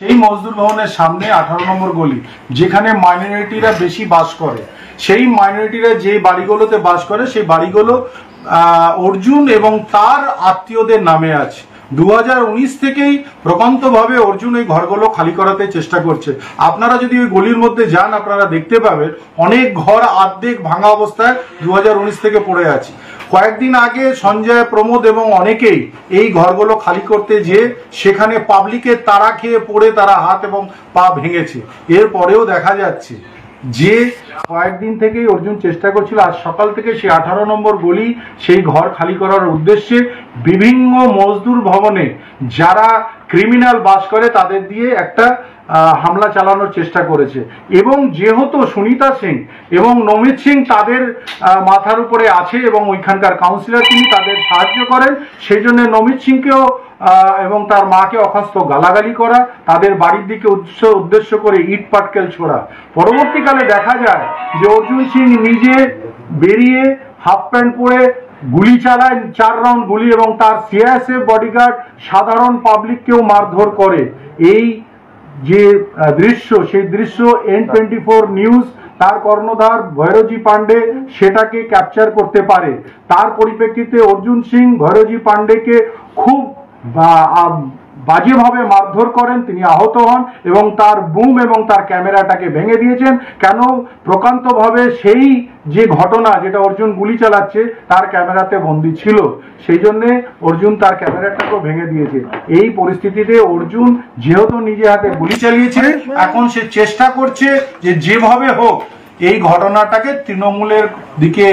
সেই মজদুর ভবনের সামনে 18 নম্বর গলি, যেখানে মাইনরিটিরা বেশি বাস করে, সেই মাইনরিটিরা যে বাড়িগুলোতে বাস করে সেই বাড়িগুলো অর্জুন এবং তার আত্মীয়দের নামে আছে। 2019 থেকেই প্রকান্তভাবে অর্জুন এই ঘরগুলো খালি করাতে চেষ্টা করছে। আপনারা যদি ওই গলির মধ্যে যান আপনারা দেখতে পাবেন অনেক ঘর অর্ধেক ভাঙা অবস্থায় 2019 থেকে পড়ে আছে। কয়েকদিন আগে সঞ্জয়, প্রমোদ এবং অনেকেই এই ঘরগুলো খালি করতে যেয়ে সেখানে পাবলিকের তাড়া খেয়ে পড়ে তারা হাত এবং পা ভেঙেছে। এরপরেও দেখা যাচ্ছে যে কয়েকদিন থেকেই অর্জুন চেষ্টা করছিল, আজ সকাল থেকে সেই 18 নম্বর গলি সেই ঘর খালি করার উদ্দেশ্যে বিভিন্ন মজদুর ভবনে যারা ক্রিমিনাল বাস করে তাদের দিয়ে একটা হামলা চালানোর চেষ্টা করেছে। এবং যেহেতু সুনিতা সিং এবং নমিত সিং তাদের মাথার উপরে আছে এবং ওইখানকার কাউন্সিলর, তিনি তাদের সাহায্য করেন, সেই জন্য নমিত সিংকেও এবং তার মাকে অখাস্ত গালাগালি করা, তাদের বাড়ির দিকে উদ্দেশ্য করে ইট পাটকেল ছোড়া। পরবর্তীকালে দেখা যায় যে অর্জুন সিং নিজে বেরিয়ে হাফ প্যান্ট পরে গুলি চালায়, 4 রাউন্ড গুলি, এবং তার সিআইএসএফ বডিগার্ড সাধারণ পাবলিককেও মারধর করে। এই যে দৃশ্য, সেই দৃশ্য N24 নিউজ তার কর্ণধার ভৈরজি পান্ডে সেটাকে ক্যাপচার করতে পারে। তার পরিপ্রেক্ষিতে অর্জুন সিং ভৈরজি পান্ডেকে খুব বাজেভাবে মারধর করেন, তিনি আহত হন এবং তার বুম এবং তার ক্যামেরাটাকে ভেঙে দিয়েছেন। কেন? প্রকান্তভাবে সেই যে ঘটনা, যেটা অর্জুন গুলি চালাচ্ছে, তার ক্যামেরাতে বন্দী ছিল, সেই জন্যে অর্জুন তার ক্যামেরাটাকেও ভেঙে দিয়েছে। এই পরিস্থিতিতে অর্জুন যেহেতু নিজে হাতে গুলি চালিয়েছে, এখন সে চেষ্টা করছে যে যেভাবে হোক এই ঘটনাটাকে তৃণমূলের দিকে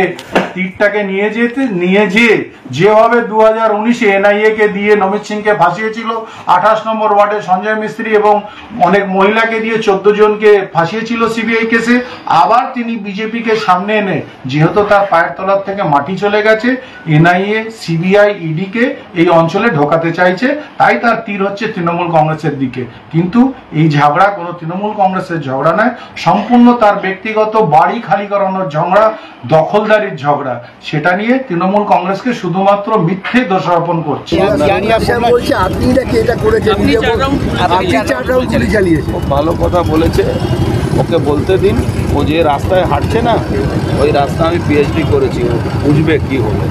তীরটাকে নিয়ে যেভাবে 2019-এ এনআইএ কে দিয়ে নমিত সিংকে ফাঁসিয়েছিল, 28 নম্বর ওয়ার্ডে সঞ্জয় মিস্ত্রি এবং অনেক মহিলাকে দিয়ে 14 জনকে ফাঁসিয়েছিল সিবিআই কেসে, আবার তিনি বিজেপিকে সামনে এনে, যেহেতু তার পায়ের তলার থেকে মাটি চলে গেছে, এনআইএ, সিবিআই, ইডিকে এই অঞ্চলে ঢোকাতে চাইছে, তাই তার তীর হচ্ছে তৃণমূল কংগ্রেসের দিকে। কিন্তু এই ঝগড়া কোনো তৃণমূল কংগ্রেসের ঝগড়া নয়, সম্পূর্ণ তার ব্যক্তিগত বাড়ি খালি করানোর ঝগড়া, দখলদারির ঝগড়া। সেটা নিয়ে তৃণমূল কংগ্রেসকে শুধুমাত্র মিথ্যে দোষারোপণ করছে। খুব ভালো কথা বলেছে, ওকে বলতে দিন। ও যে রাস্তায় হাঁটছে না, ওই রাস্তা আমি পিএইচডি করেছি, ও বুঝবে কি হলো।